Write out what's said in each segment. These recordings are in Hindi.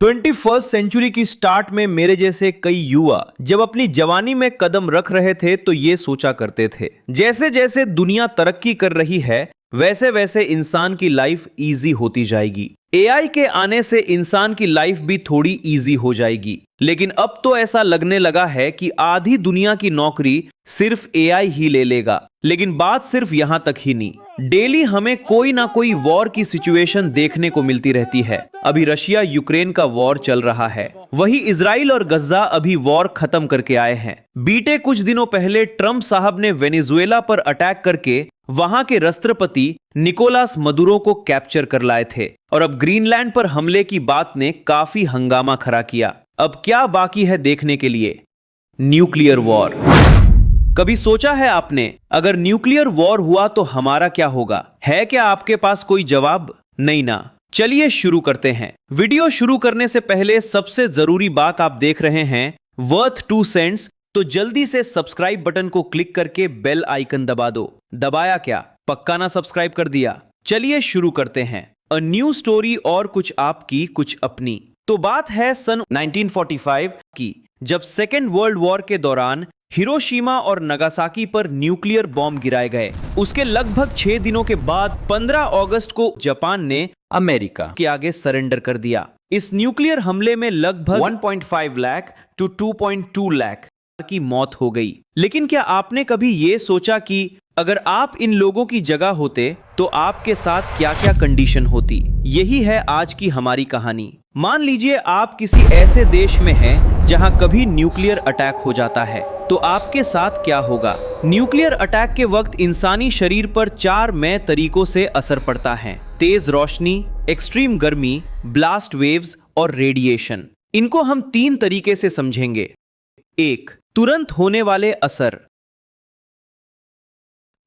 21st सेंचुरी की स्टार्ट में मेरे जैसे कई युवा जब अपनी जवानी में कदम रख रहे थे तो ये सोचा करते थे, जैसे जैसे दुनिया तरक्की कर रही है वैसे वैसे इंसान की लाइफ इजी होती जाएगी। एआई के आने से इंसान की लाइफ भी थोड़ी इजी हो जाएगी, लेकिन अब तो ऐसा लगने लगा है कि आधी दुनिया की नौकरी सिर्फ एआई ही ले लेगा। लेकिन बात सिर्फ यहां तक ही नहीं, डेली हमें कोई ना कोई वॉर की सिचुएशन देखने को मिलती रहती है। अभी रशिया यूक्रेन का वॉर चल रहा है, वही इजराइल और गज्जा अभी वॉर खत्म करके आए हैं। बीते कुछ दिनों पहले ट्रंप साहब ने वेनेजुएला पर अटैक करके वहां के राष्ट्रपति निकोलास मदुरो को कैप्चर कर लाए थे, और अब ग्रीनलैंड पर हमले की बात ने काफी हंगामा खड़ा किया। अब क्या बाकी है देखने के लिए? Nuclear war. कभी सोचा है आपने, अगर न्यूक्लियर वॉर हुआ तो हमारा क्या होगा? है क्या आपके पास कोई जवाब? नहीं ना। चलिए शुरू करते हैं। वीडियो शुरू करने से पहले सबसे जरूरी बात, आप देख रहे हैं वर्थ 2 सेंट्स, तो जल्दी से सब्सक्राइब बटन को क्लिक करके बेल आइकन दबा दो। दबाया क्या? पक्का ना सब्सक्राइब कर दिया? चलिए शुरू करते हैं। अ न्यू स्टोरी, और कुछ आपकी कुछ अपनी। तो बात है सन 1945 की, जब सेकेंड वर्ल्ड वॉर के दौरान हिरोशिमा और नागासाकी पर न्यूक्लियर बॉम्ब गिराए गए। उसके लगभग 6 दिनों के बाद 15 अगस्त को जापान ने अमेरिका के आगे सरेंडर कर दिया। इस न्यूक्लियर हमले में लगभग 1.5 लाख टू 2.2 लाख की मौत हो गई। लेकिन क्या आपने कभी यह सोचा कि अगर आप इन लोगों की जगह होते तो आपके साथ क्या क्या कंडीशन होती? यही है आज की हमारी कहानी। मान लीजिए आप किसी ऐसे देश में हैं जहां कभी न्यूक्लियर अटैक हो जाता है, तो आपके साथ क्या होगा? न्यूक्लियर अटैक के वक्त इंसानी शरीर पर 4 मेन तरीकों से असर पड़ता है: तेज रोशनी, एक्सट्रीम गर्मी, ब्लास्ट वेव्स और रेडिएशन। इनको हम 3 तरीके से समझेंगे। 1. तुरंत होने वाले असर,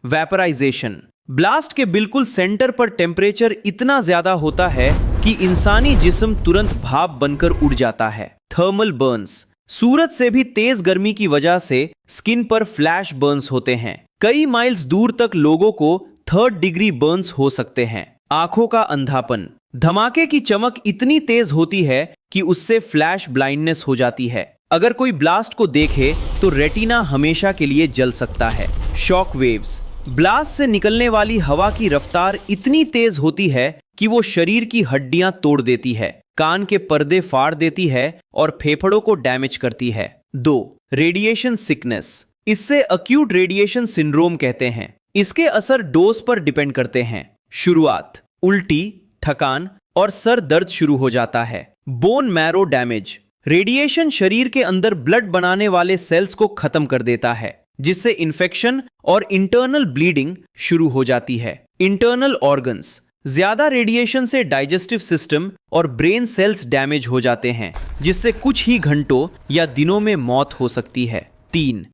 वेपराइजेशन। ब्लास्ट के बिल्कुल सेंटर पर टेम्परेचर इतना ज्यादा होता है कि इंसानी जिस्म तुरंत भाप बनकर उड़ जाता है। थर्मल बर्न्स, सूरज से भी तेज गर्मी की वजह से स्किन पर फ्लैश बर्न्स होते हैं। कई माइल्स दूर तक लोगों को 3rd डिग्री बर्न्स हो सकते हैं। आंखों का अंधापन, धमाके की चमक इतनी तेज होती है कि उससे फ्लैश ब्लाइंडनेस हो जाती है। अगर कोई ब्लास्ट को देखे तो रेटिना हमेशा के लिए जल सकता है। शॉक वेव्स, ब्लास्ट से निकलने वाली हवा की रफ्तार इतनी तेज होती है कि वो शरीर की हड्डियां तोड़ देती है, कान के पर्दे फाड़ देती है और फेफड़ों को डैमेज करती है। 2. रेडिएशन सिकनेस, इससे अक्यूट रेडिएशन सिंड्रोम कहते हैं। इसके असर डोज पर डिपेंड करते हैं। शुरुआत, उल्टी, थकान और सर दर्द शुरू हो जाता है। बोन मैरो डैमेज, रेडिएशन शरीर के अंदर ब्लड बनाने वाले सेल्स को खत्म कर देता है, जिससे इन्फेक्शन और इंटरनल ब्लीडिंग शुरू हो जाती है। इंटरनल ऑर्गन्स, ज्यादा रेडिएशन से डाइजेस्टिव सिस्टम और ब्रेन सेल्स डैमेज हो जाते हैं, जिससे कुछ ही घंटों या दिनों में मौत हो सकती है। 3.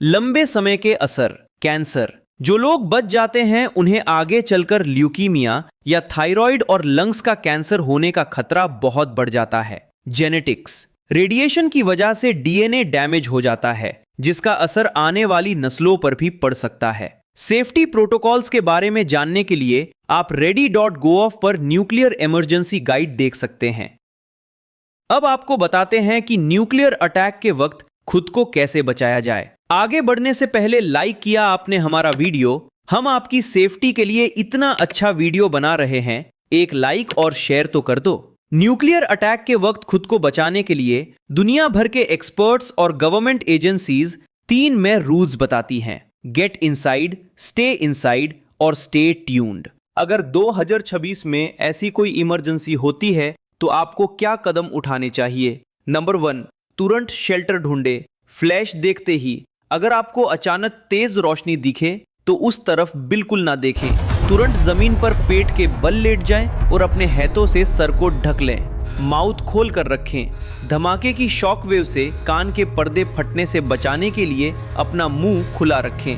लंबे समय के असर, कैंसर। जो लोग बच जाते हैं उन्हें आगे चलकर ल्यूकीमिया या थायराइड और लंग्स का कैंसर होने का खतरा बहुत बढ़ जाता है। जेनेटिक्स, रेडिएशन की वजह से डीएनए डैमेज हो जाता है, जिसका असर आने वाली नस्लों पर भी पड़ सकता है। सेफ्टी प्रोटोकॉल्स के बारे में जानने के लिए आप ready.gov पर न्यूक्लियर इमरजेंसी गाइड देख सकते हैं। अब आपको बताते हैं कि न्यूक्लियर अटैक के वक्त खुद को कैसे बचाया जाए। आगे बढ़ने से पहले लाइक किया आपने हमारा वीडियो, हम आपकी सेफ्टी के लिए इतना अच्छा वीडियो बना रहे हैं, एक लाइक और शेयर तो कर दो। न्यूक्लियर अटैक के वक्त खुद को बचाने के लिए दुनिया भर के एक्सपर्ट्स और गवर्नमेंट एजेंसीज 3 में रूल्स बताती हैं: गेट इनसाइड, स्टे इनसाइड और स्टे ट्यून्ड। अगर 2026 में ऐसी कोई इमरजेंसी होती है तो आपको क्या कदम उठाने चाहिए? नंबर 1, तुरंत शेल्टर ढूंढे। फ्लैश देखते ही अगर आपको अचानक तेज रोशनी दिखे तो उस तरफ बिल्कुल ना देखें। तुरंत जमीन पर पेट के बल लेट जाएं और अपने हाथों से सर को ढक लें। माउथ खोल कर रखें। धमाके की शॉक वेव से कान के पर्दे फटने से बचाने के लिए अपना मुंह खुला रखें।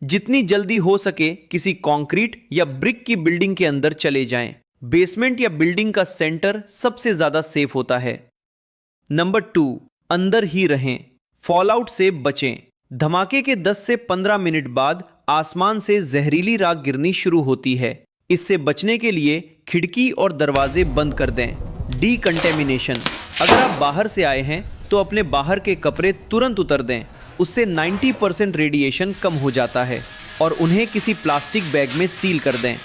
जितनी जल्दी हो सके किसी कंक्रीट या ब्रिक की बिल्डिंग के अंदर चले जाएं। बेसमेंट या बिल्डिंग का सेंटर सबसे ज्यादा सेफ होता है। नंबर 2, अंदर ही रहें। फॉलआउट से बचें। धमाके के 10 से 15 मिनट बाद आसमान से जहरीली राख गिरनी शुरू होती है। इससे बचने के लिए खिड़की और दरवाजे बंद कर दें। डीकंटेमिनेशन। अगर आप बाहर से आए हैं तो अपने बाहर के कपड़े तुरंत उतार दें, उससे 90% रेडिएशन कम हो जाता है, और उन्हें किसी प्लास्टिक बैग में सील कर दें।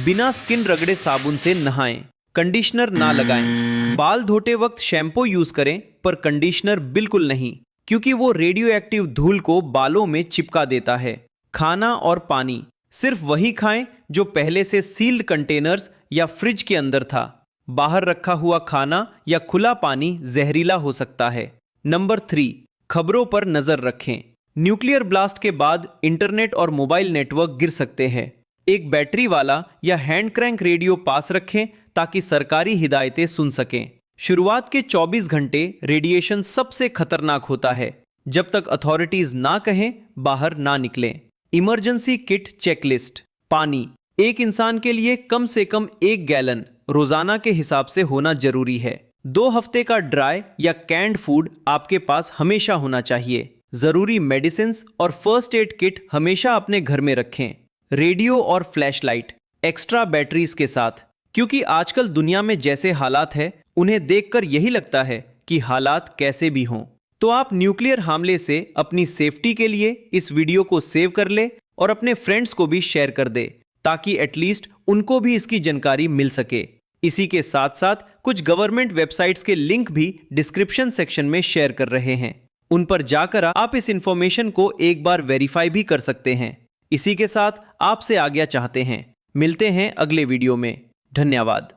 बिना स्किन रगड़े साबुन से नहाएं। कंडीशनर ना लगाएं। बाल धोते वक्त शैम्पू यूज करें, पर कंडीशनर बिल्कुल नहीं, क्योंकि वो रेडियो एक्टिव धूल को बालों में चिपका देता है। खाना और पानी सिर्फ वही खाएं जो पहले से सील्ड कंटेनर्स या फ्रिज के अंदर था। बाहर रखा हुआ खाना या खुला पानी जहरीला हो सकता है। नंबर 3, खबरों पर नजर रखें। न्यूक्लियर ब्लास्ट के बाद इंटरनेट और मोबाइल नेटवर्क गिर सकते हैं। एक बैटरी वाला या हैंड क्रैंक रेडियो पास रखें ताकि सरकारी हिदायतें सुन सकें। शुरुआत के 24 घंटे रेडिएशन सबसे खतरनाक होता है। जब तक अथॉरिटीज ना कहें, बाहर ना निकलें। Emergency kit checklist. पानी एक इंसान के लिए कम से कम 1 गैलन रोजाना के हिसाब से होना जरूरी है। 2 हफ्ते का ड्राई या कैंड फूड आपके पास हमेशा होना चाहिए। जरूरी मेडिसिन्स और फर्स्ट एड किट हमेशा अपने घर में रखें। रेडियो और फ्लैशलाइट एक्स्ट्रा बैटरीज के साथ, क्योंकि आजकल दुनिया में जैसे हालात है, उन्हें देखकर यही लगता है कि हालात कैसे भी हों। तो आप न्यूक्लियर हमले से अपनी सेफ्टी के लिए इस वीडियो को सेव कर ले और अपने फ्रेंड्स को भी शेयर कर दे, ताकि एटलीस्ट उनको भी इसकी जानकारी मिल सके। इसी के साथ साथ कुछ गवर्नमेंट वेबसाइट्स के लिंक भी डिस्क्रिप्शन सेक्शन में शेयर कर रहे हैं। उन पर जाकर आप इस इंफॉर्मेशन को एक बार वेरीफाई भी कर सकते हैं। इसी के साथ आपसे आज्ञा चाहते हैं। मिलते हैं अगले वीडियो में। धन्यवाद।